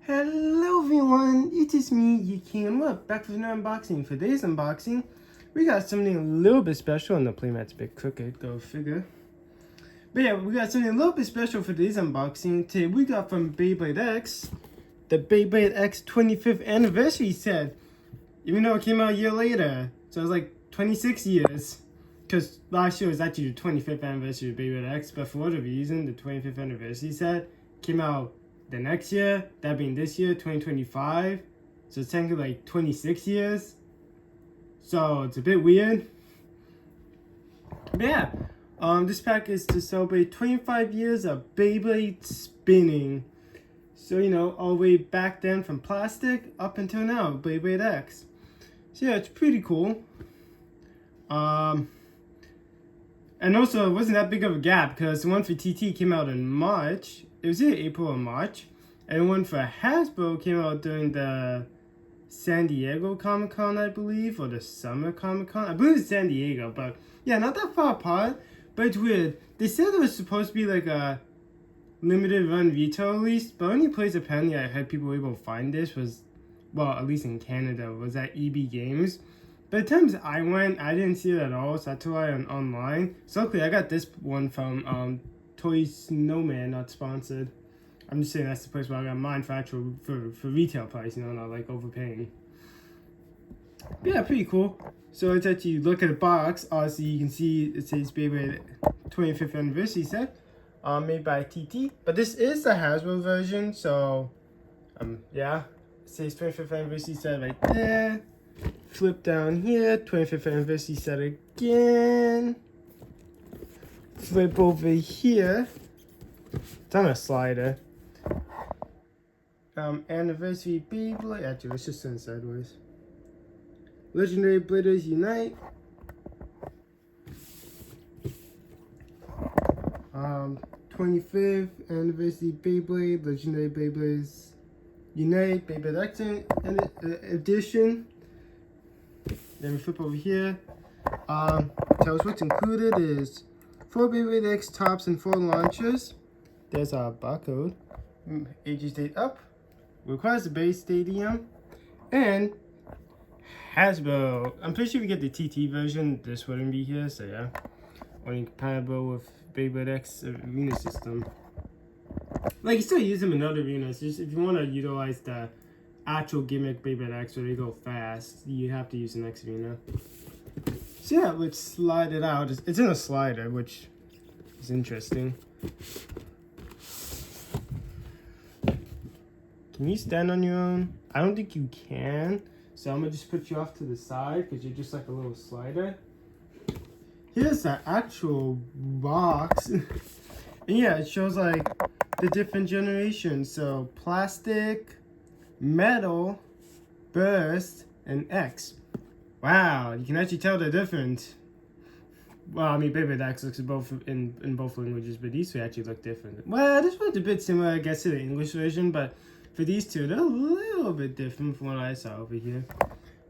Hello everyone, it is me, Yuki, and we're back with another unboxing. For today's unboxing, we got something a little bit special, and the playmat's a bit crooked, go figure. But yeah, we got something a little bit special for today's unboxing. Today we got from Beyblade X, the Beyblade X 25th anniversary set. Even though it came out a year later, so it was like 26 years. Because last year was actually the 25th anniversary of Beyblade X, but for whatever reason, the 25th anniversary set came out the next year, that being this year, 2025. So it's technically like 26 years. So it's a bit weird. But yeah, this pack is to celebrate 25 years of Beyblade spinning. So, you know, all the way back then from plastic up until now, Beyblade X. So yeah, it's pretty cool. And also, it wasn't that big of a gap because the one for TT came out in March. It was either April or March. And the one for Hasbro came out during the San Diego Comic-Con, I believe, or the Summer Comic-Con. I believe it's San Diego, but yeah, not that far apart. But it's weird. They said it was supposed to be like a limited run retail release, but only place apparently I had people able to find this was, well, at least in Canada, was at EB Games. But the times I went, I didn't see it at all, so I had to rely on online. So luckily, I got this one from Toy Snowman, not sponsored. I'm just saying that's the place where I got mine for actual, for retail price, you know, not like overpaying. But yeah, pretty cool. So it's actually, look at the box, obviously you can see it says Beyblade 25th anniversary set, made by TT. But this is the Hasbro version, so, yeah. It says 25th anniversary set right there. Flip down here, 25th anniversary set again. Flip over here. It's on a slider. Anniversary Beyblade. Actually, let's just send sideways. Legendary Bladers Unite. 25th anniversary Beyblade. Legendary Beyblades Unite. Beyblade X edition. Then we flip over here. Tells what's included is 4 Beyblade X tops and 4 launchers. There's our barcode. Ages date up. Requires a base stadium. And Hasbro. I'm pretty sure if you get the TT version, this wouldn't be here. So yeah. Only compatible with Beyblade X arena system. Like, you still use them in other arenas. Just if you want to utilize the actual gimmick Beyblade X where they go fast, you have to use an X arena. So yeah, let's slide it out. It's in a slider, which is interesting. Can you stand on your own? I don't think you can. So I'm gonna just put you off to the side because you're just like a little slider. Here's the actual box. And yeah, it shows like the different generations. So plastic, metal, burst, and X. Wow, you can actually tell the difference. Well, I mean, Beyblade X looks both in both languages, but these two actually look different. Well, this one's a bit similar, I guess, to the English version, but for these two, they're a little bit different from what I saw over here.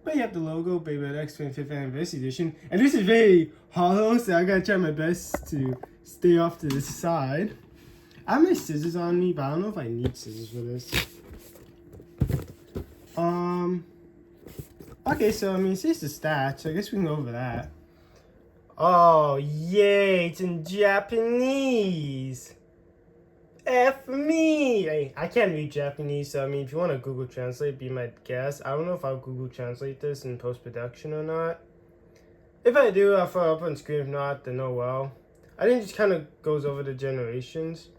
But you have the logo, Beyblade X 25th Anniversary Edition, and this is very hollow, so I gotta try my best to stay off to the side. I have my scissors on me, but I don't know if I need scissors for this. Okay, so I mean, it says the stats, so I guess we can go over that. Oh, yay, it's in Japanese. F me! Hey, I can't read Japanese, so I mean, if you want to Google Translate, be my guest. I don't know if I'll Google Translate this in post-production or not. If I do, I'll throw it up on screen. If not, then oh well. I think it just kind of goes over the generations.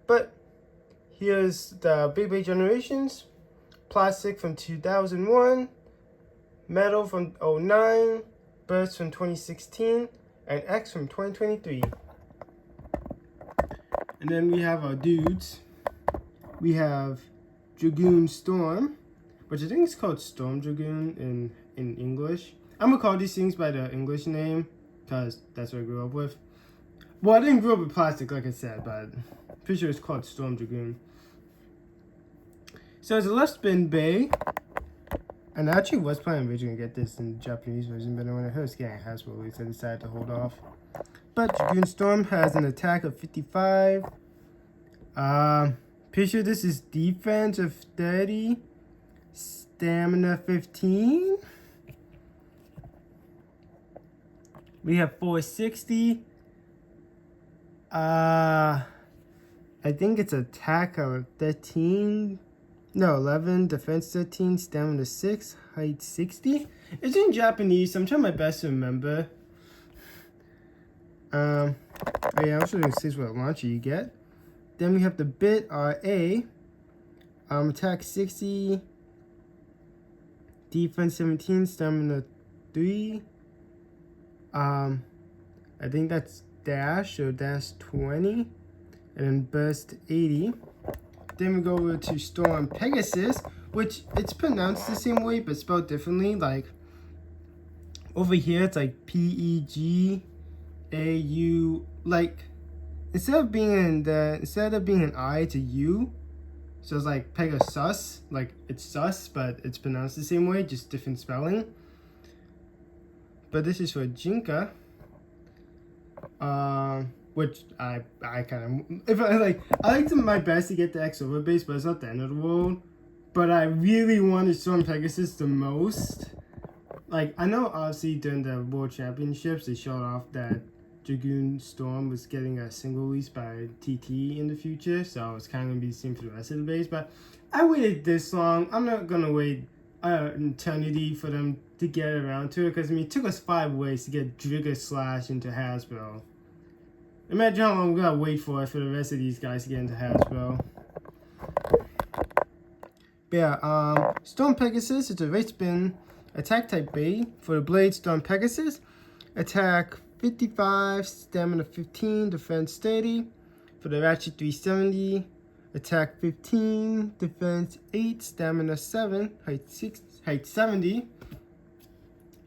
But here's the Beyblade generations. Plastic from 2001. Metal from 2009. Burst from 2016. And X from 2023. And then we have our dudes. We have Dragoon Storm, which I think is called Storm Dragoon in English. I'm gonna call these things by the English name, because that's what I grew up with. Well, I didn't grow up with plastic, like I said, but I'm pretty sure it's called Storm Dragoon. So it's a left spin bay. And I actually was planning originally to get this in the Japanese version, but when I heard it's getting Hasbro release, I decided to hold off. But Dragoon Storm has an attack of 55. Pretty sure this is defense of 30, stamina 15. We have 460. I think it's attack of 13. No, 11, defense 13, stamina 6, height 60. It's in Japanese, so I'm trying my best to remember. Oh yeah, I'm also going to see what launcher you get. Then we have the bit RA. Attack 60, defense 17, stamina 3. I think that's dash, so dash 20. And then burst 80. Then we go over to Storm Pegasus, which it's pronounced the same way but spelled differently. Like over here, it's like PEGAU. Like instead of being an I, it's a U. So it's like Pegasus, like it's sus, but it's pronounced the same way, just different spelling. But this is for Jinka. Which I kind of, I like my best to get the X over base, but it's not the end of the world. But I really wanted Storm Pegasus the most. Like, I know obviously during the World Championships, they showed off that Dragoon Storm was getting a single release by TT in the future, so it's kind of going to be the same for the rest of the base. But I waited this long. I'm not going to wait an eternity for them to get around to it, because I mean, it took us 5 ways to get Trigger Slash into Hasbro. Imagine how long we gotta wait for it for the rest of these guys to get into Hasbro. But yeah, Storm Pegasus, it's a race spin attack type B. For the Blade Storm Pegasus, attack 55, stamina 15, defense 30. For the Ratchet 370, attack 15, defense 8, stamina 7, height 70.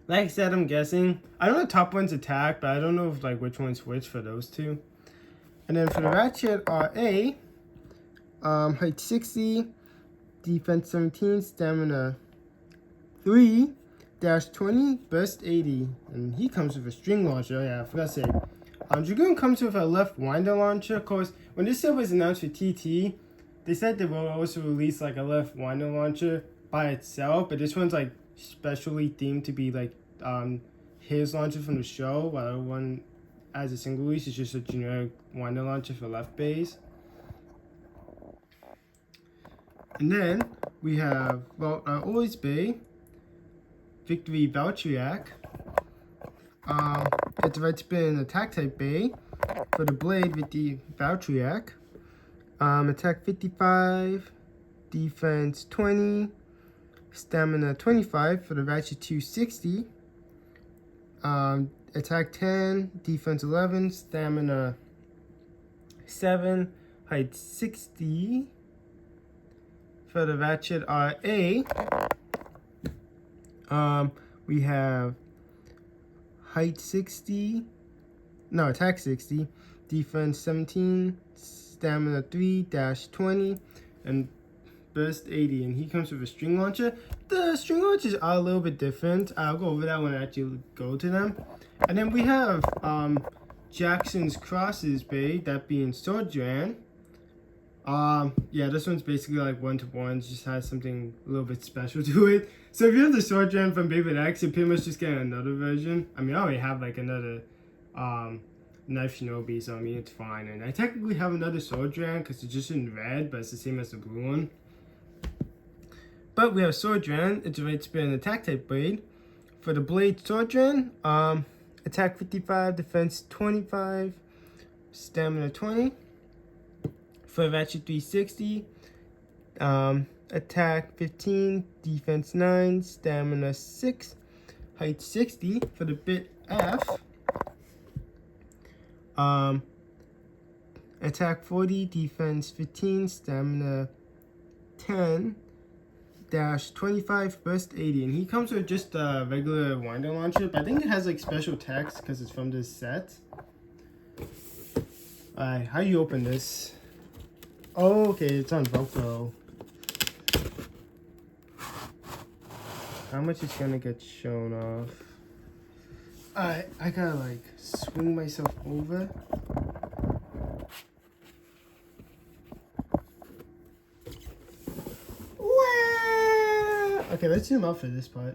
Like I said, I'm guessing. I know the top one's attack, but I don't know if like which one's which for those two. And then for the Ratchet RA, height 60, defense 17, stamina 3, dash 20, burst 80. And he comes with a string launcher. Oh yeah, I forgot to say. Dragoon comes with a left winder launcher. Of course, when this set was announced for TT, they said they will also release like a left winder launcher by itself, but this one's like specially themed to be like his launcher from the show, while the other one as a single release is just a generic winder launcher for left base. And then we have Always Bay Victory Valtyek. It's a right spin attack type Bay for the Blade with the Valtyek. Attack 55, defense 20, stamina 25 for the Ratchet 260. Attack 10, defense 11, stamina 7, height 60 for the Ratchet RA. We have height 60, no, attack 60, defense 17, stamina 3, dash 20, and burst 80. And he comes with a string launcher. The string launchers are a little bit different. I'll go over that when I actually go to them. And then we have Jackson's Crosses Bay, that being Sword Dran. Yeah, this one's basically like one-to-one, just has something a little bit special to it. So if you have the Sword Dran from Beyblade X, you're pretty much just getting another version. I mean, I already have like another Knife Shinobi, so I mean, it's fine. And I technically have another Sword Dran because it's just in red, but it's the same as the blue one. But we have Sword Dran, it's a right spin attack type blade. For the Blade Sword Dran, attack 55, defense 25, stamina 20. For Ratchet 360, attack 15, defense 9, stamina 6, height 60. For the Bit F, attack 40, defense 15, stamina 10, dash 25, burst 80. And he comes with just a regular winder launcher, but I think it has like special text because it's from this set. Alright, how do you open this? Oh, okay, it's on Velcro. How much is gonna get shown off? I gotta like swing myself over. Okay, let's zoom out for this part.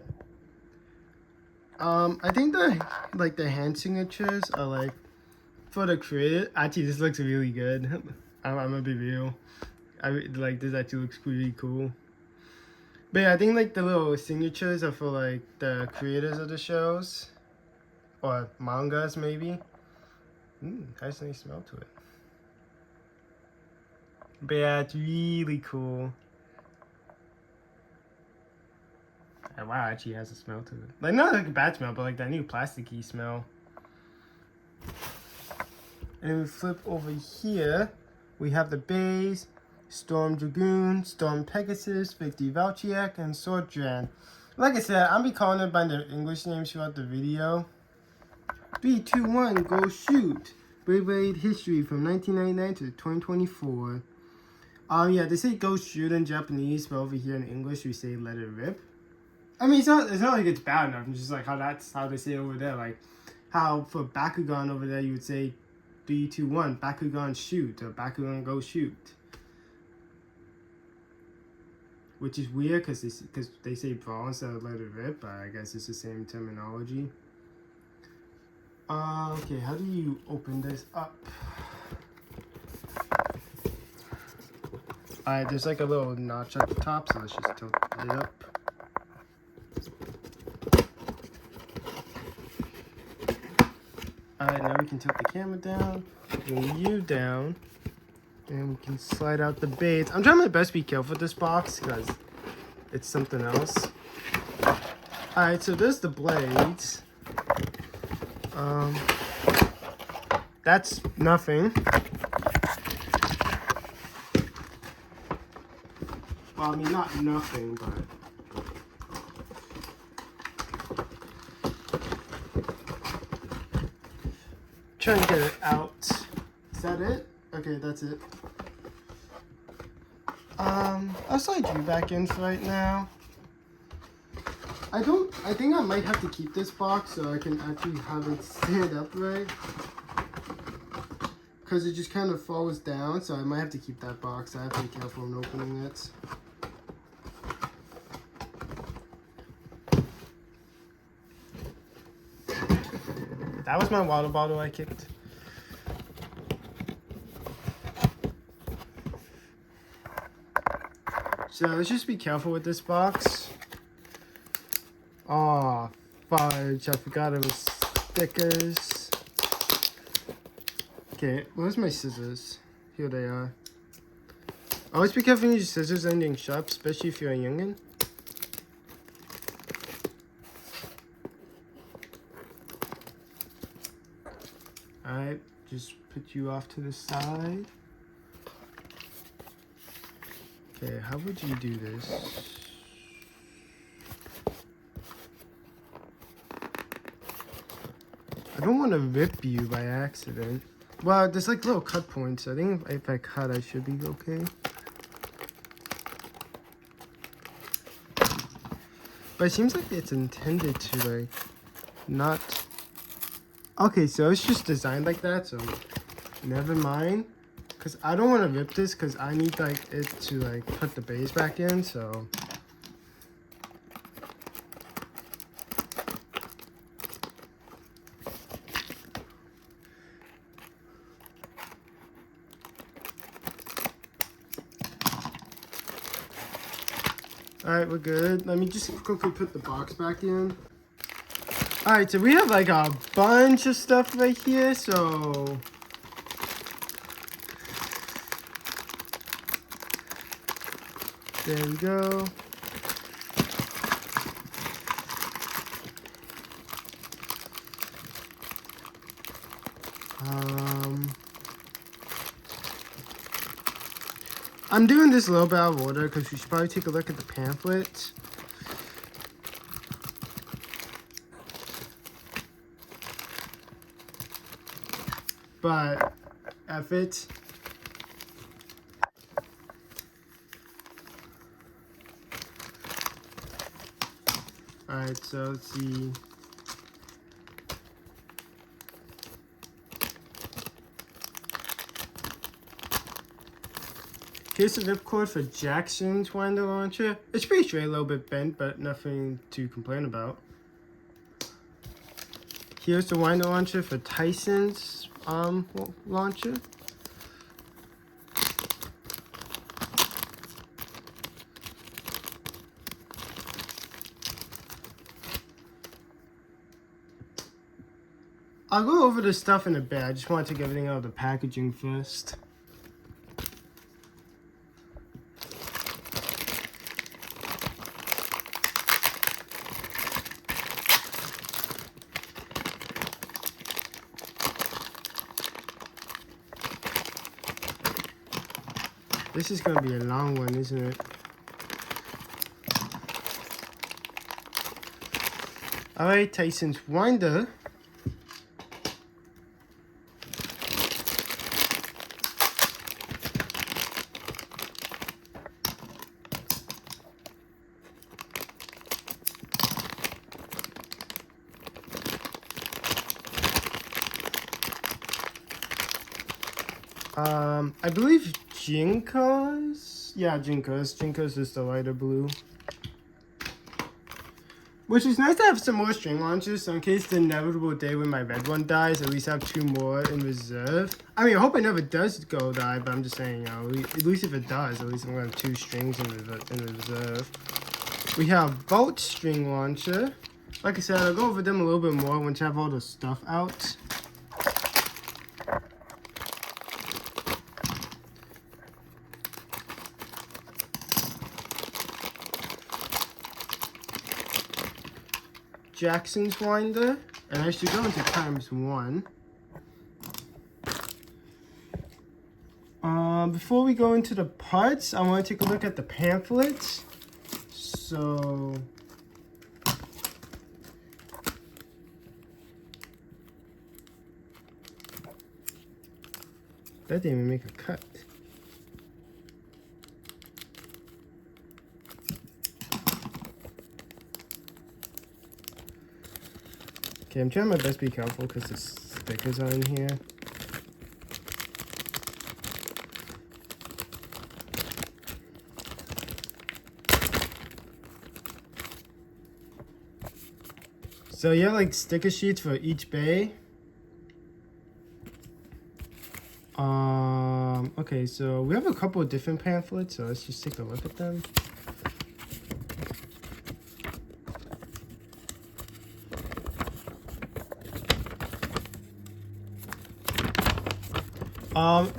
I think the hand signatures are like for the creator. Actually, this looks really good. I'm gonna be real. Like this actually looks really cool. But yeah, I think like the little signatures are for like the creators of the shows or mangas maybe. Has a nice smell to it. But yeah, it's really cool. And wow, it actually has a smell to it. Like not like a bad smell, but like that new plasticky smell. And then we flip over here. We have the base, Storm Dragoon, Storm Pegasus, 50 Valtyek, and Sword Dran. Like I said, I'll be calling it by their English names throughout the video. 3, 2, 1, go shoot! Beyblade history from 1999 to 2024. Yeah, they say go shoot in Japanese, but over here in English we say let it rip. I mean, it's not like it's bad enough. It's just like that's how they say it over there. Like how for Bakugan over there you would say 3, 2, 1, Bakugan shoot, or Bakugan go shoot. Which is weird because they say brawl instead of let it rip, but I guess it's the same terminology. Okay, how do you open this up? Alright, there's like a little notch at the top, so let's just tilt it up. Alright, now we can tilt the camera down, bring you down, and we can slide out the base. I'm trying my best to be careful with this box because it's something else. Alright, so there's the blades. That's nothing. Well, I mean, not nothing, but... Trying to get it out. Is that it? Okay, that's it. I'll slide you back in for right now. I think I might have to keep this box so I can actually have it stand upright. Because it just kind of falls down, so I might have to keep that box. I have to be careful when opening it. That was my water bottle I kicked. So let's just be careful with this box. Oh, fudge. I forgot it was stickers. Okay, where's my scissors? Here they are. Always be careful when you use scissors ending sharp, especially if you're a youngin'. Alright, just put you off to the side. Okay, how would you do this? I don't want to rip you by accident. Well, there's like little cut points. I think if I cut, I should be okay. But it seems like it's intended to like not... Okay, so it's just designed like that, so never mind. Because I don't want to rip this because I need like it to like put the base back in, so... Alright, we're good. Let me just quickly put the box back in. Alright, so we have like a bunch of stuff right here, so... There we go. I'm doing this a little bit out of order because we should probably take a look at the pamphlet. But F it. Alright, so let's see. Here's the ripcord for Jackson's winder launcher. It's pretty straight, a little bit bent, but nothing to complain about. Here's the winder launcher for Tyson's launcher. I'll go over the stuff in a bit. I just want to take everything out of the packaging first. This is going to be a long one, isn't it? Alright, Tyson's winder. I believe Jinko's? Yeah, Jinko's. Jinko's is the lighter blue. Which is nice to have some more string launchers, so in case the inevitable day when my red one dies, at least have 2 more in reserve. I mean, I hope it never does go die, but I'm just saying, you know, at least if it does, at least I'm going to have 2 strings in reserve. We have Volt string launcher. Like I said, I'll go over them a little bit more once I have all the stuff out. Jackson's winder, and I should go into ×1. Before we go into the parts, I want to take a look at the pamphlets. So, that didn't even make a cut. Okay, I'm trying my best to be careful because the stickers are in here. So you have like sticker sheets for each bay. Okay, so we have a couple of different pamphlets, so let's just take a look at them.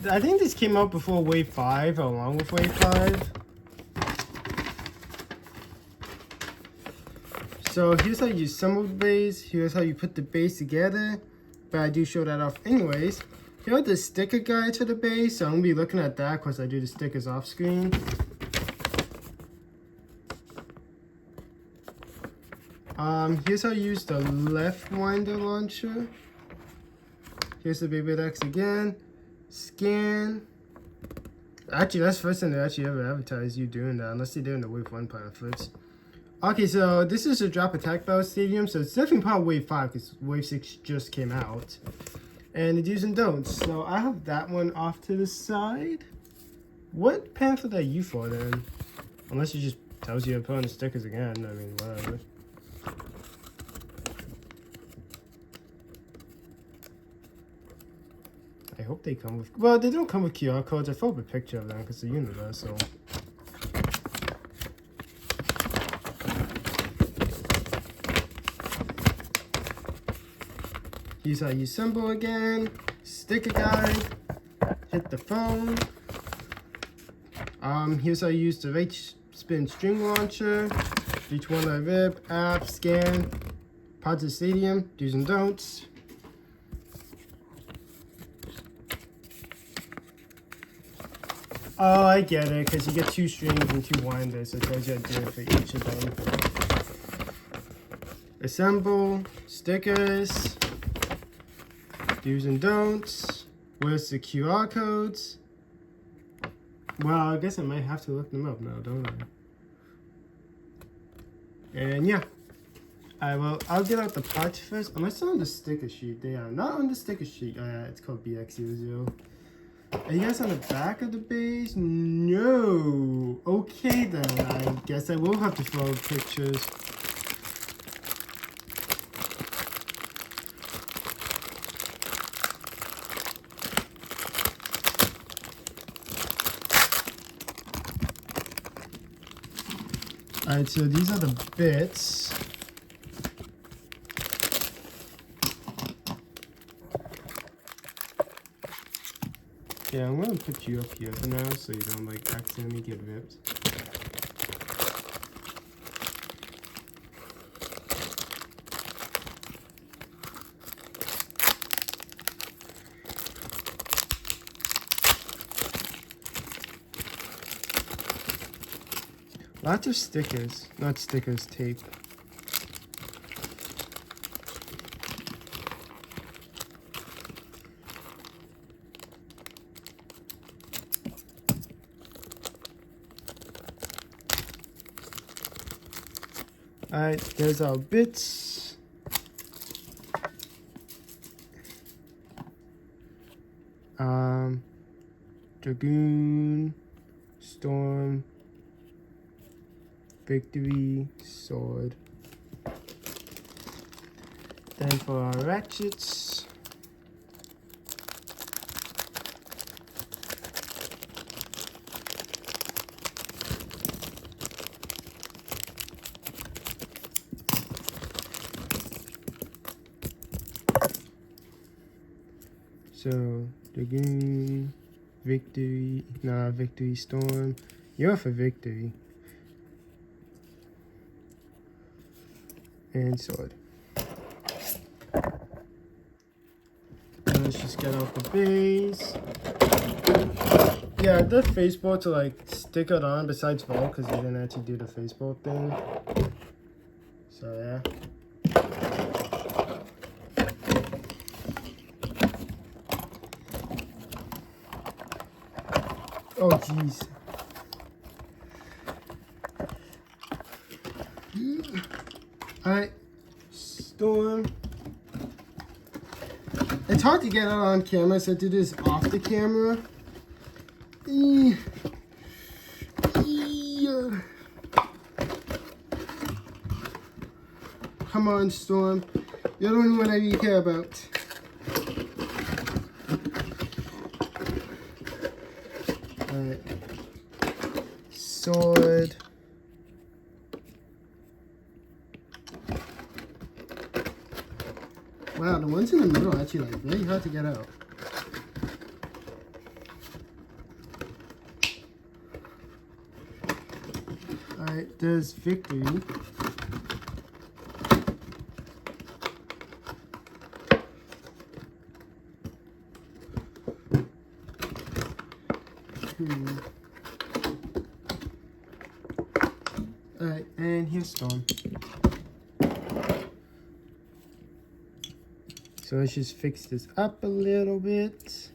I think this came out before Wave 5, or along with Wave 5. So here's how you assemble the base, here's how you put the base together, but I do show that off anyways. Here's the sticker guide to the base, so I'm going to be looking at that because I do the stickers off screen. Here's how you use the left winder launcher. Here's the Beyblade X again. Scan. Actually, that's the first time they actually ever advertised you doing that, unless they did in the Wave 1 pamphlets. Okay, so this is a Drop Attack Battle Stadium, so it's definitely part of Wave 5 because Wave 6 just came out. And the do's and don'ts. So I have that one off to the side. What pamphlet are you for then? Unless it just tells you to put on the stickers again. I mean, whatever. I hope they come with... Well, they don't come with QR codes. I throw up a picture of them because they're universal. Here's how you assemble again. Sticker guide. Hit the phone. Here's how you use the right spin string launcher. Each one I rip, app, scan. Pods of Stadium. Do's and don'ts. Oh, I get it, because you get 2 strings and 2 winders, so it tells you how to do it for each of them. Assemble, stickers, do's and don'ts. Where's the QR codes? Well, I guess I might have to look them up now, don't I? And yeah, I'll get out the parts first, unless they're on the sticker sheet. They are not on the sticker sheet. It's called BX00. Are you guys on the back of the base? No. Okay then, I guess I will have to throw pictures. Alright, so these are the bits. Yeah, I'm gonna put you up here for now so you don't like accidentally get ripped. Lots of stickers, not stickers, tape. Alright, there's our bits. Dragoon, Storm, Victory, Sword. Then for our ratchets, so Dragoon, Victory, Victory, Storm. You're for Victory. And Sword. And let's just get off the base. Yeah, the Facebook to like stick it on besides Vault because they didn't actually do the Facebook thing. So yeah. Oh jeez. Alright, Storm. It's hard to get it on camera, so I do this off the camera. Come on, Storm. You're the only one I really care about. Alright. Sword. Wow, the ones in the middle are actually like really hard to get out. Alright, there's Victory. Alright, and here's Storm. So let's just fix this up a little bit.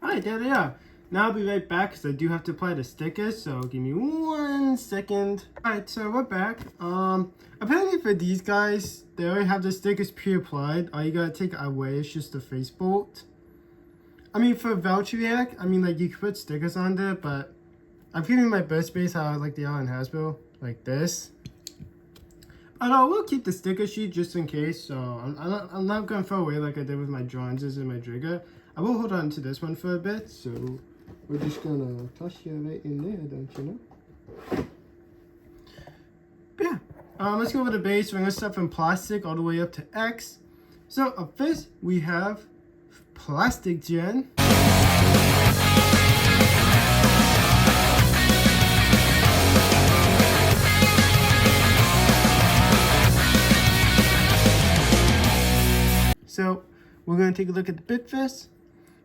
Alright, there they are. Now I'll be right back because I do have to apply the stickers, so give me 1 second. Alright, so we're back. Apparently for these guys, they already have the stickers pre-applied. All you gotta take away is just the face bolt. I mean, for Valtyek, I mean, like, you could put stickers on there, but I'm keeping my best base how I like the in Hasbro, like this. But I will keep the sticker sheet just in case, so I'm not gonna throw away like I did with my Drans and my Trigger. I will hold on to this one for a bit, so we're just gonna toss you right in there, don't you know? But yeah, let's go over the base. We're gonna start from plastic all the way up to X. So up first, we have Plastic Gen. So we're going to take a look at the bit first.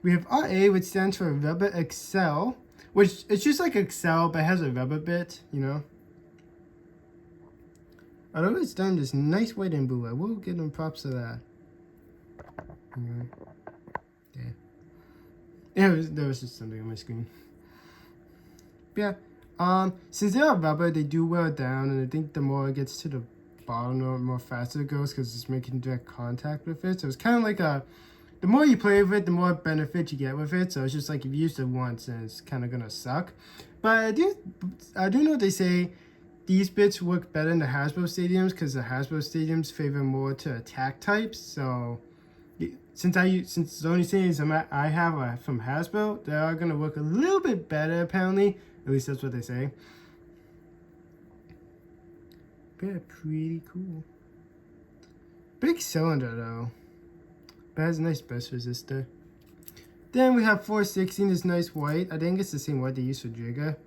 We have RA, which stands for Rubber Excel, which it's just like Excel, but it has a rubber bit, you know. Although it's done this nice white and blue, I will give them props to that. Yeah, there was just something on my screen. But yeah, since they are rubber, they do wear down, and I think the more it gets to the bottle, the more faster it goes because it's making direct contact with it. So it's kind of like the more you play with it, the more benefit you get with it. So it's just like if you use it once, then it's kind of gonna suck. But I do know they say these bits work better in the Hasbro stadiums because the Hasbro stadiums favor more to attack types. So since the only stadiums I have are from Hasbro, they are gonna work a little bit better apparently. At least that's what they say. Yeah, pretty cool. Big cylinder though. But has a nice burst resistor. Then we have 416, this nice white. I think it's the same white they use for Jigga.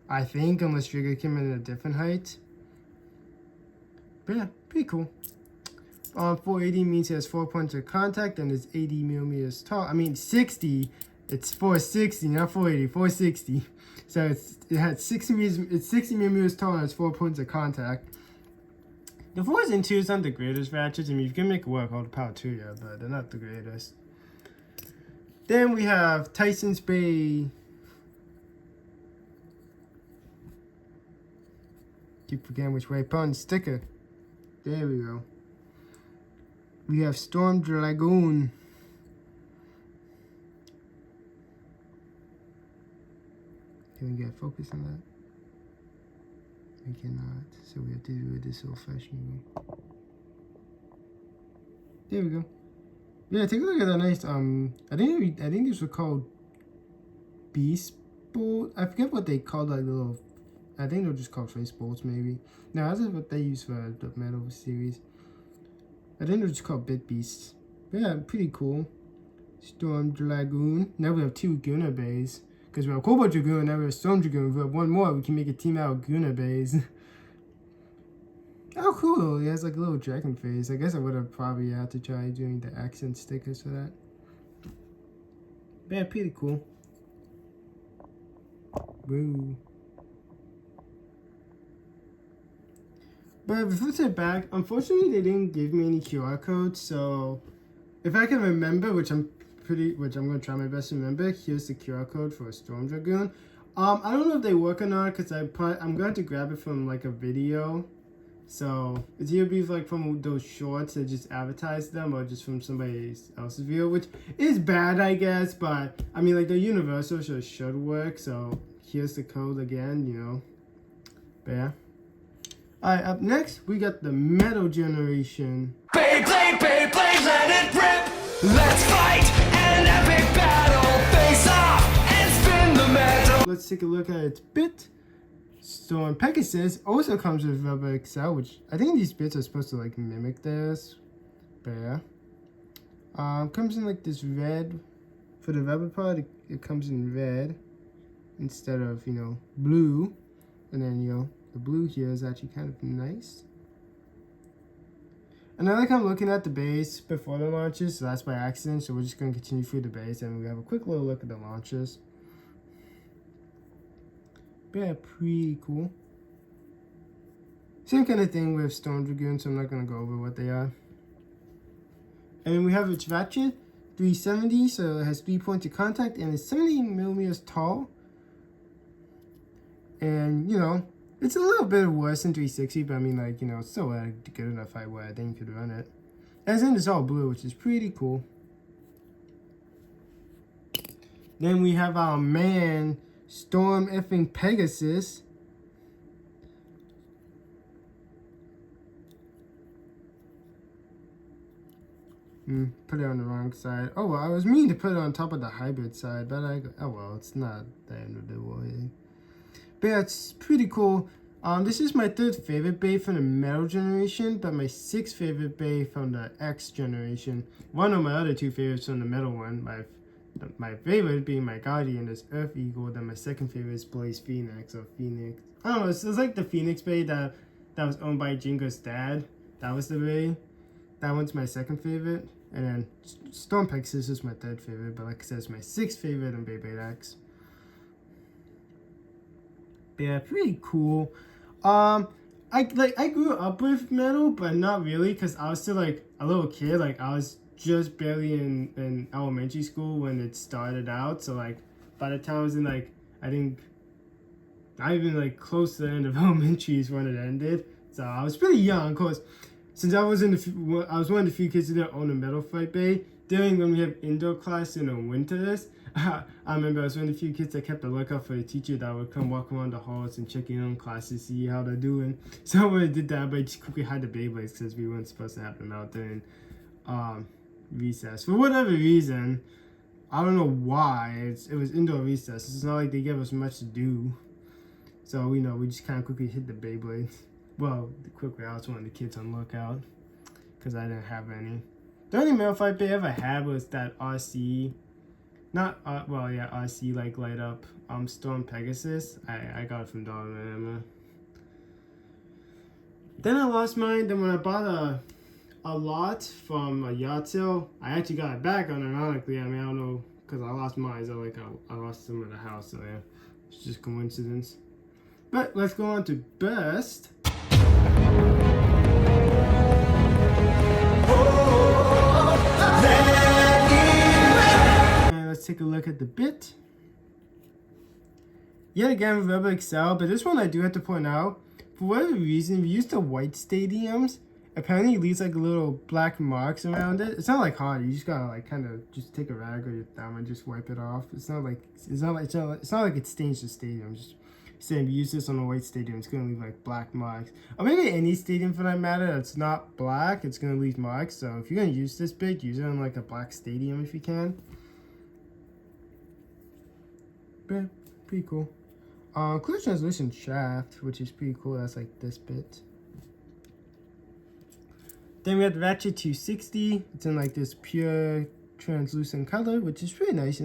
I think, unless Jigga came in at a different height. But yeah, pretty cool. 480 means it has 4 points of contact and it's 80 millimeters tall. I mean 60. It's 460, not 480. 460. So it has 60 meters. It's 60 millimeters tall and it's 4 points of contact. The 4s and 2s aren't the greatest ratchets. I mean, you can make it work, all the power to you, but they're not the greatest. Then we have Tyson's Bay. Keep forgetting which way. Put on the sticker. There we go. We have Storm Dragoon. Can we get focus on that? We cannot, so we have to do it this old-fashioned way. There we go. Yeah, take a look at that nice. I think these were called Beast Bolt. I forget what they called like little. I think they're just called Trace Bolts maybe. No, that's what they use for the Metal series. I think they're just called Bit Beasts. But yeah, pretty cool. Storm Dragoon. Now we have 2 Gunner Bays. Because we have Cobalt Dragoon, now we have Storm Dragoon. If we have one more, we can make a team out of Gunner Bays. Oh, cool. He has like a little dragon face. I guess I would have probably had to try doing the accent stickers for that. But yeah, pretty cool. Woo. But if we flip it back, unfortunately they didn't give me any QR codes, so if I can remember, which I'm gonna try my best to remember, here's the QR code for a Storm Dragoon. I don't know if they work or not, because I'm going to grab it from like a video. So it's either be like from those shorts that just advertise them or just from somebody else's video, which is bad, I guess, but I mean like the universal should work. So here's the code again, you know. But yeah. Alright, up next we got the Metal Generation. Beyblade, Beyblade, let it rip. Let's fight an epic battle. Face off and spin the metal. Let's take a look at its bit. Storm Pegasus also comes with Rubber XL, which I think these bits are supposed to like mimic this. But yeah. Comes in like this red. For the rubber part, it comes in red instead of, you know, blue. And then, you know, the blue here is actually kind of nice. And I like I'm looking at the base before the launches, so that's by accident. So we're just going to continue through the base and we have a quick little look at the launches. But yeah, pretty cool. Same kind of thing with Storm Dragoon, so I'm not going to go over what they are. And then we have its ratchet, 370, so it has 3 points of contact and it's 70 millimeters tall. And, you know, it's a little bit worse than 360, but I mean, like, you know, it's still a good enough height where I think you could run it. And then it's all blue, which is pretty cool. Then we have our man, Storm effing Pegasus. Put it on the wrong side. Oh, well, I was meaning to put it on top of the hybrid side, but oh well, it's not the end of the world. But yeah, it's pretty cool. This is my 3rd favorite bay from the Metal Generation, but my 6th favorite bay from the X Generation. One of my other 2 favorites from the Metal one. My favorite being my Guardian is Earth Eagle. Then my 2nd favorite is Blaze Phoenix or Phoenix. I don't know. It's like the Phoenix bay that was owned by Jingo's dad. That was the bay. That one's my 2nd favorite. And then Storm Pegasus is my 3rd favorite. But like I said, it's my 6th favorite in Beyblade X. Yeah, pretty cool. I grew up with metal, but not really, because I was still like a little kid. Like I was just barely in elementary school when it started out. So like by the time I was in like, I think not even like close to the end of elementary is when it ended. So I was pretty young, of course. Since I was I was one of the few kids that owned a metal fight bay. During when we have indoor class in the winters, I remember I was one of the few kids that kept a lookout for a teacher that would come walk around the halls and check in on classes, see how they're doing. So when I did that, but I just quickly hide the Beyblades because we weren't supposed to have them out during recess. For whatever reason, I don't know why, it was indoor recess. It's not like they gave us much to do. So, we just kind of quickly hit the Beyblades. Well, quickly, I was one of the kids on lookout because I didn't have any. The only metal fight bay I ever had was that RC, RC like light up Storm Pegasus. I got it from Dollar. Then I lost mine. Then when I bought a lot from a yard sale, I actually got it back unironically. I mean, I don't know, because I lost mine, so I lost some at the house, so yeah, it's just coincidence. But let's go on to best. And let's take a look at the bit. Yet again, Rebel Excel, but this one I do have to point out, for whatever reason, we used the white stadiums. Apparently it leaves like little black marks around it. It's not like hard. You just gotta like kind of just take a rag or your thumb and just wipe it off. It's not like it stains the stadium. Just saying, if you use this on a white stadium, it's gonna leave like black marks. Or maybe any stadium for that matter that's not black, it's gonna leave marks. So if you're gonna use this bit, use it on like a black stadium if you can. But pretty cool. Clear translucent shaft, which is pretty cool. That's like this bit. Then we have the Ratchet 260. It's in like this pure translucent color, which is pretty nice,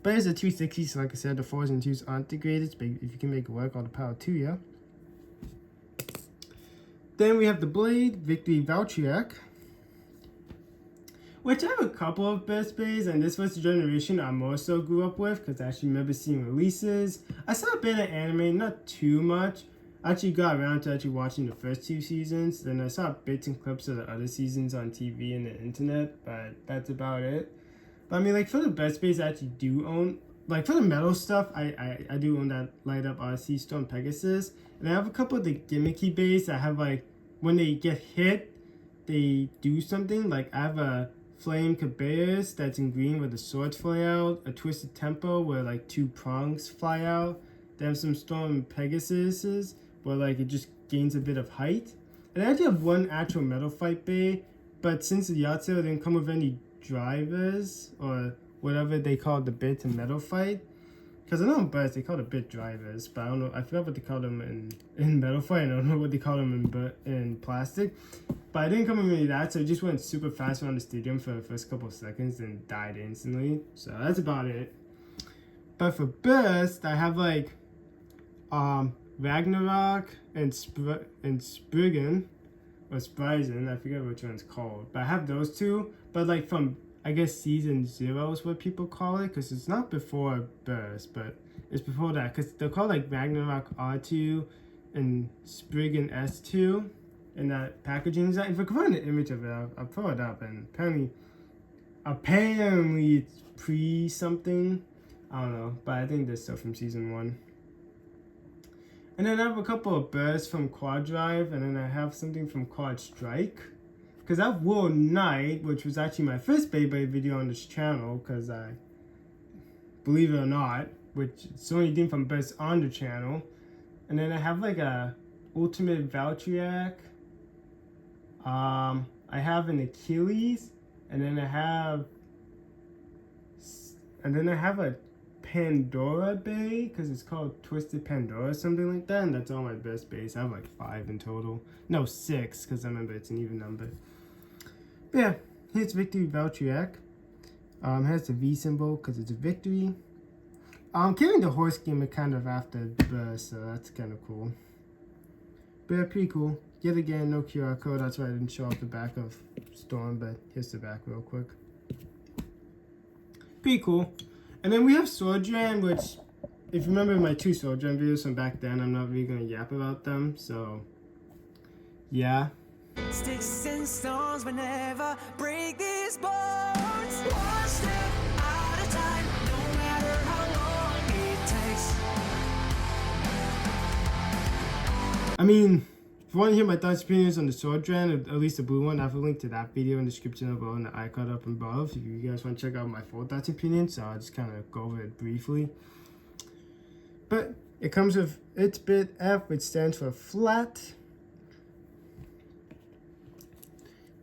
But it's a 260, so like I said, the 4s and 2s aren't degraded. But if you can make it work, all the power to you. Then we have the Blade Victory Valtyek, which I have a couple of best bays, and this was the generation I more so grew up with, because I actually remember seeing releases. I saw a bit of anime, not too much. I actually got around to actually watching the first 2 seasons. Then I saw bits and clips of the other seasons on TV and the internet, but that's about it. But I mean, like, for the best bays I actually do own, like, for the metal stuff, I do own that light up RC Storm Pegasus. And I have a couple of the gimmicky bays that have, like, when they get hit, they do something. Like, I have a Flame Cabeus that's in green where the swords fly out, a Twisted Tempo where, like, 2 prongs fly out. They have some Storm Pegasuses where like it just gains a bit of height. And I actually have one actual metal fight bay, but since the yard sale didn't come with any drivers or whatever they call the bit in metal fight, because I know in Burst they call the bit drivers, but I don't know, I forgot what they call them in metal fight, and I don't know what they call them in plastic. But I didn't come with any of that, so it just went super fast around the stadium for the first couple of seconds and died instantly. So that's about it. But for Burst, I have like Ragnarok and Spriggan, or Spryzen, I forget which one's called. But I have those 2, but like from, I guess, season 0 is what people call it, because it's not before Burst, but it's before that, because they're called like Ragnarok R2 and Spriggan S2 in that packaging design. If I can find an image of it, I'll throw it up, and apparently it's pre-something, I don't know, but I think there's stuff from season 1. And then I have a couple of bursts from Quad Drive, and then I have something from Quad Strike. Because I have World Knight, which was actually my first Beyblade video on this channel, because I, believe it or not, which it's the only thing from Burst on the channel. And then I have like a Ultimate Valtyek. I have an Achilles, and then I have a Pandora Bay, because it's called Twisted Pandora, something like that, and that's all my best bays. I have like 5 in total. No, 6, because I remember it's an even number. But yeah, here's Victory Valtyek. Has the V symbol, because it's a victory. Carrying the horse gimmick kind of after the burst, so that's kind of cool. But yeah, pretty cool. Yet again, no QR code, that's why I didn't show off the back of Storm, but here's the back real quick. Pretty cool. And then we have Sword Dran, which, if you remember my 2 Sword Dran videos from back then, I'm not really going to yap about them, so, yeah. Sticks and stones will never break these bones. One step at a time, no matter how long it takes. I mean, If you want to hear my thoughts and opinions on the sword Dran, or at least the blue one, I have a link to that video in the description below and the icon up above. If you guys want to check out my full thoughts and opinions, so I'll just kind of go over it briefly. But it comes with its bit F, which stands for flat.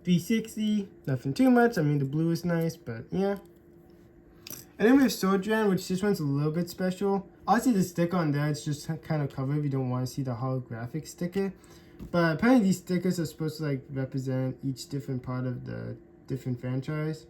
360, nothing too much. I mean, the blue is nice, but yeah. And then we have sword Dran, which this one's a little bit special. Obviously, the sticker on there, it's just kind of covered if you don't want to see the holographic sticker. But apparently these stickers are supposed to like represent each different part of the different franchise.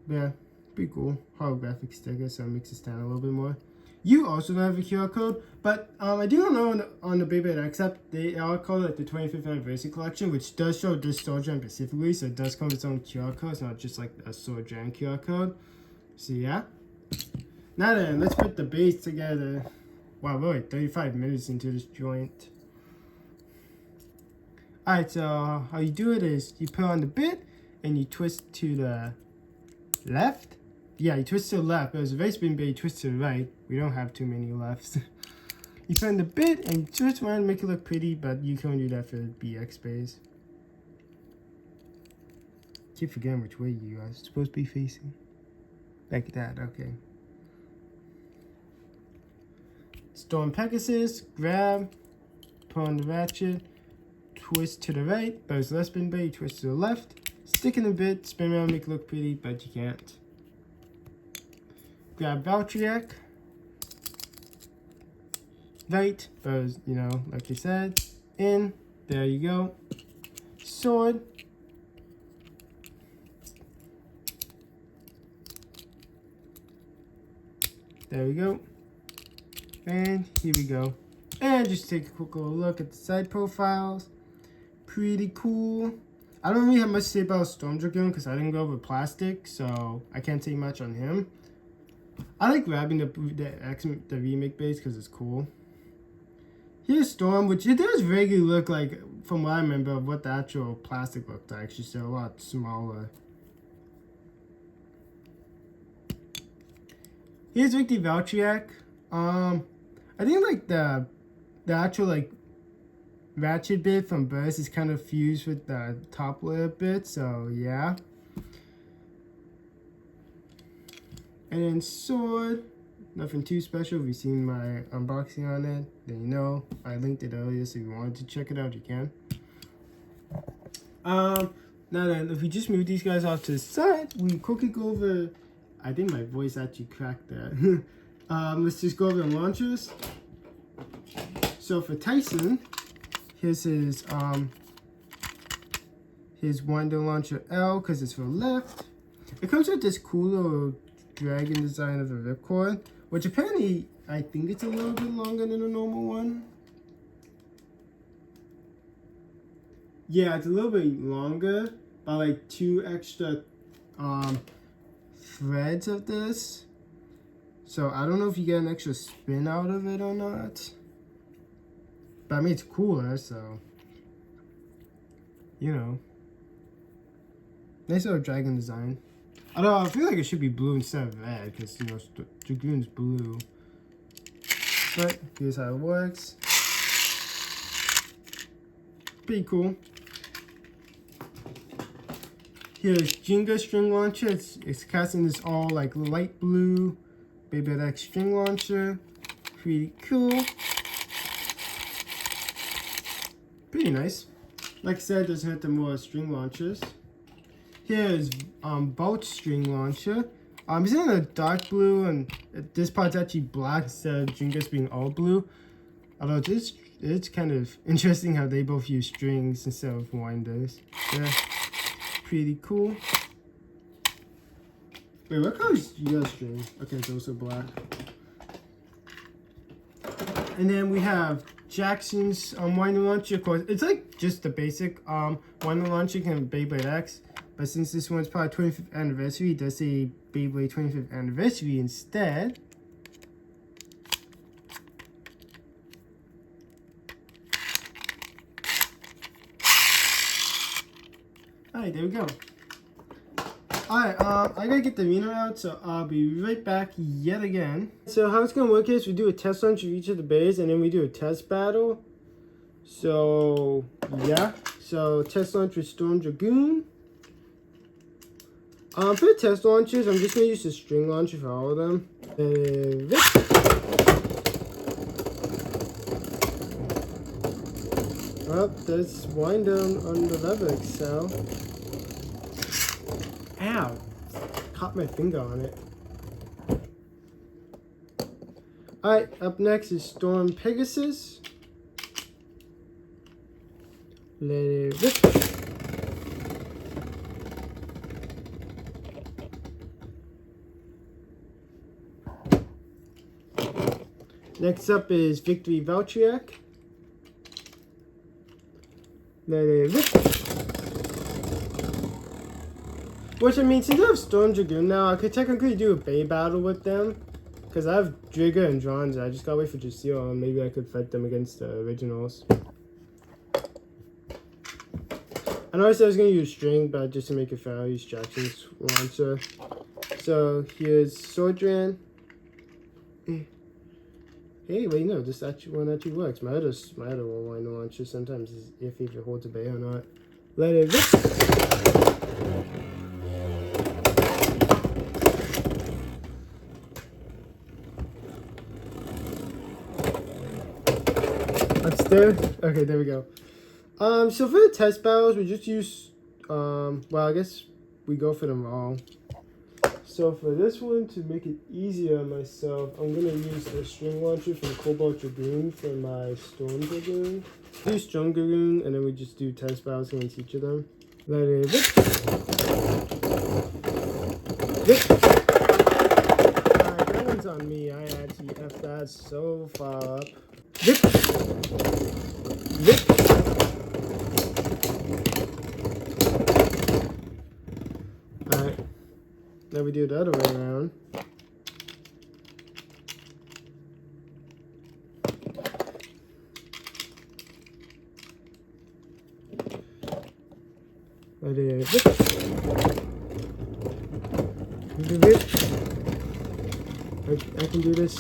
But yeah, pretty cool. Holographic sticker, so it makes it stand a little bit more. You also don't have a QR code, but I do know on the Beyblade X app, they are called like the 25th anniversary collection, which does show this sword Dran specifically, so it does come with its own QR code. It's not just like a sword Dran QR code. So yeah. Now then, let's put the base together. Wow, we're like 35 minutes into this joint. Alright, so how you do it is you put on the bit and you twist to the left. Yeah, you twist to the left. There's a very spin bit, you twist to the right. We don't have too many lefts. You put on the bit and you twist around to make it look pretty, but you can only do that for the BX base. Keep forgetting which way you are supposed to be facing. Like that, okay. Storm Pegasus, grab, put on the ratchet, twist to the right, but it's less spin bait, twist to the left, stick in the bit, spin around, make it look pretty, but you can't. Grab Valtyek, right, but you know, like I said, in, there you go. Sword, there we go. And here we go. And just take a quick little look at the side profiles. Pretty cool. I don't really have much to say about Storm Dragoon because I didn't go over plastic, so I can't say much on him. I like grabbing the remake base because it's cool. Here's Storm, which it does vaguely look like, from what I remember, of what the actual plastic looked like. It's just a lot smaller. Here's Victor Valtyek. I think like the actual like ratchet bit from Burst is kind of fused with the top layer bit, so yeah. And then sword, nothing too special. If you've seen my unboxing on it, then you know. I linked it earlier, so if you wanted to check it out, you can. Now then, if we just move these guys off to the side, we quickly go over. I think my voice actually cracked there. Let's just go over the launchers. So for Tyson, here's his Winder Launcher L because it's for left. It comes with this cool little dragon design of a ripcord, which apparently I think it's a little bit longer than a normal one. Yeah, it's a little bit longer by like 2 extra threads of this. So I don't know if you get an extra spin out of it or not. But I mean, it's cooler, so, you know. Nice little dragon design. Although I feel like it should be blue instead of red, because, you know, Dragoon's blue. But here's how it works. Pretty cool. Here's Jenga string launcher. It's casting this all like light blue Beyblade X string launcher. Pretty cool. Pretty nice. Like I said, doesn't hurt the more string launchers. Here's Bolt string launcher. It's in a dark blue, and this part's actually black instead of Jenga's being all blue. Although it's kind of interesting how they both use strings instead of winders. Yeah, pretty cool. Wait, what color is your string? Okay, it's also black. And then we have Jackson's winder launcher. Of course, it's like just the basic winder launcher from Beyblade X. But since this one's probably 25th anniversary, it does say Beyblade 25th anniversary instead. Alright, there we go. Alright, I gotta get the meter out, so I'll be right back yet again. So how it's gonna work is we do a test launch of each of the bays, and then we do a test battle. So yeah, so test launch with Storm Dragoon. For the test launches, I'm just gonna use the string launcher for all of them. Well, there's wind down on the lever cell. Ow! Caught my finger on it. Alright, up next is Storm Pegasus. Let it rip. Next up is Victory Valtyek. Let it rip. Which I mean, since I have Storm Dragoon now, I could technically do a Bay battle with them. Because I have Dragoon and Dran, I just gotta wait for Jaceel, and maybe I could fight them against the originals. I know I said I was gonna use string, but just to make it fair, I'll use Jackson's launcher. So here's Sword Dran. Hey, wait, no, this one actually works. My other one launcher sometimes is iffy if it holds a bay or not. Let it rip. Upstairs? Okay, there we go. So for the test battles, we just use, well, I guess we go for them all. So for this one, to make it easier on myself, I'm going to use the string launcher from Cobalt Dragoon for my Storm Dragoon. Do Storm Dragoon, and then we just do test battles against each of them. Let it rip. Rip. Alright, that one's on me. I actually F that so far up. Rip. Rip. Alright. Now we do the other way around. Let it rip. Rip. I can do this.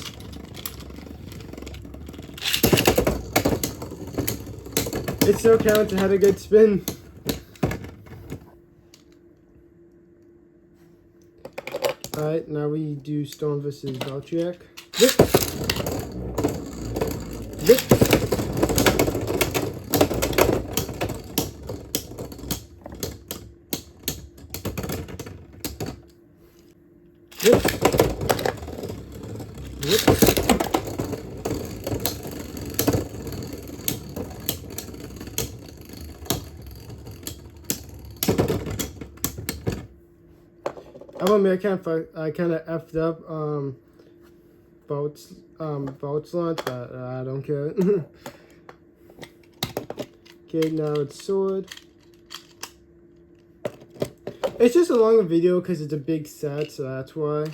It still counts. It had a good spin. Alright, now we do Storm versus Valtyek. Rip! Rip! Rip! Rip! I admit I kind of effed up Bolt's launch, but I don't care. Okay, now it's Sword. It's just a longer video because it's a big set, so that's why.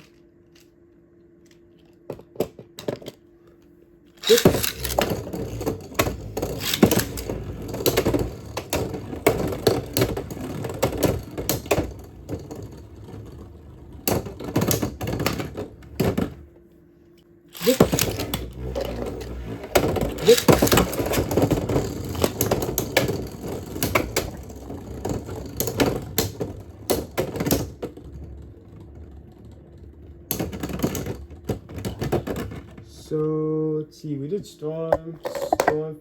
So let's see, we did Storm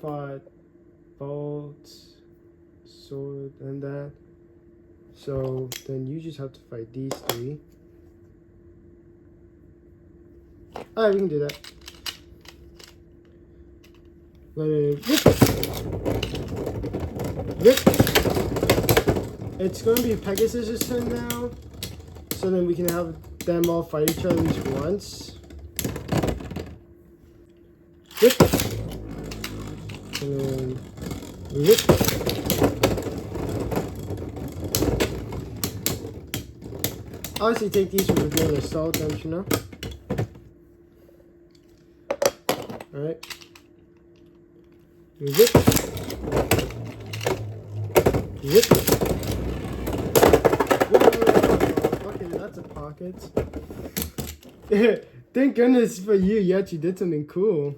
fought Bolt, Sword, and that. So then you just have to fight these three. Alright, we can do that. Let it rip. It's gonna be Pegasus' turn now. So then we can have them all fight each other at least once. Rip. And then rip. Honestly, take these with a grain of salt, don't you know? Alright. Rip. Rip. Whoa. Okay, that's a pocket. Thank goodness for you. You actually did something cool.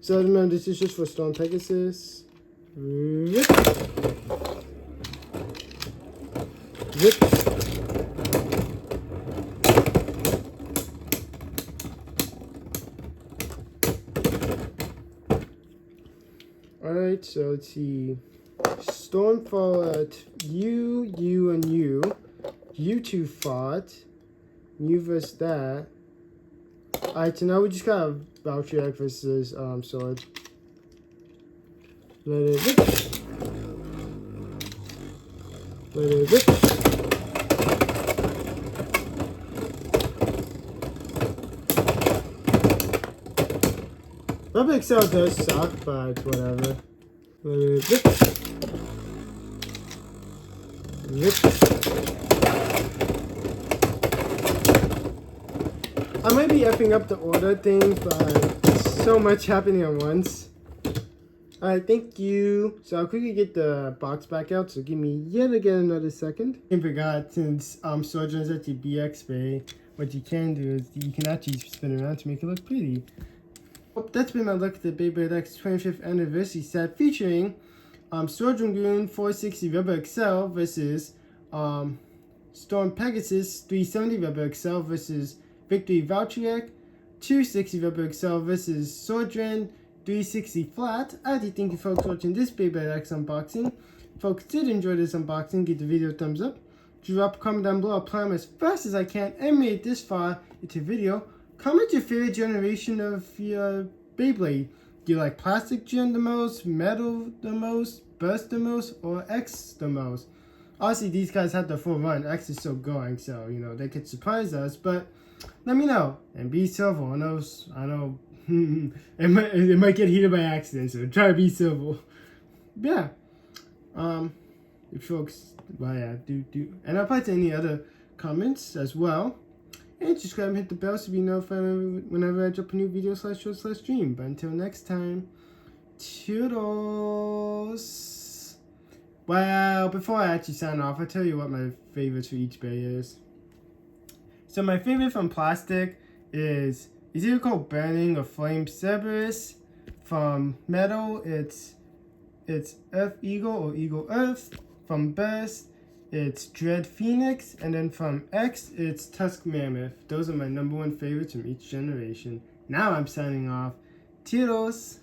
So remember, this is just for Storm Pegasus. Rip. Rip. Alright, so let's see. Stormfall at you, and you. You two fought. You versus that. Alright, so now we just got Valtyek versus Sword. Let it rip. Let it rip. Double Excel does suck, but whatever. Let it rip. Rip. I might be effing up the order thing, but so much happening at once. Alright, thank you. So I'll quickly get the box back out, so give me yet again another second. I forgot, since Sojourn's at the BX Bay, what you can do is you can actually spin around to make it look pretty. Well, that's been my look at the Beyblade X 25th anniversary set featuring Dragoon 460 Rubber XL versus Storm Pegasus 370 Rubber XL versus Victory Valtyek 260 Rubber XL versus Dran 360 Flat. I do thank you folks for watching this Beyblade X unboxing. If folks did enjoy this unboxing, give the video a thumbs up. Drop a comment down below. I'll plan as fast as I can and made it this far into video. Comment your favorite generation of your Beyblade. Do you like plastic gen the most, metal the most, burst the most, or X the most? Obviously, these guys had the full run. X is still going, so, you know, they could surprise us, but let me know. And be civil. I know it might get heated by accident, so try to be civil. Yeah. If folks, well, yeah, do. And I'll put any other comments as well. And just go ahead and hit the bell so you be notified whenever I drop a new video /stream. But until next time, toodles. Well, before I actually sign off, I'll tell you what my favorites for each bay is. So my favorite from plastic is either called Burning or Flame Cerberus. From metal, it's Earth Eagle or Eagle Earth. From Burst, it's Dread Phoenix. And then from X, it's Tusk Mammoth. Those are my #1 favorites from each generation. Now I'm signing off. Toodles!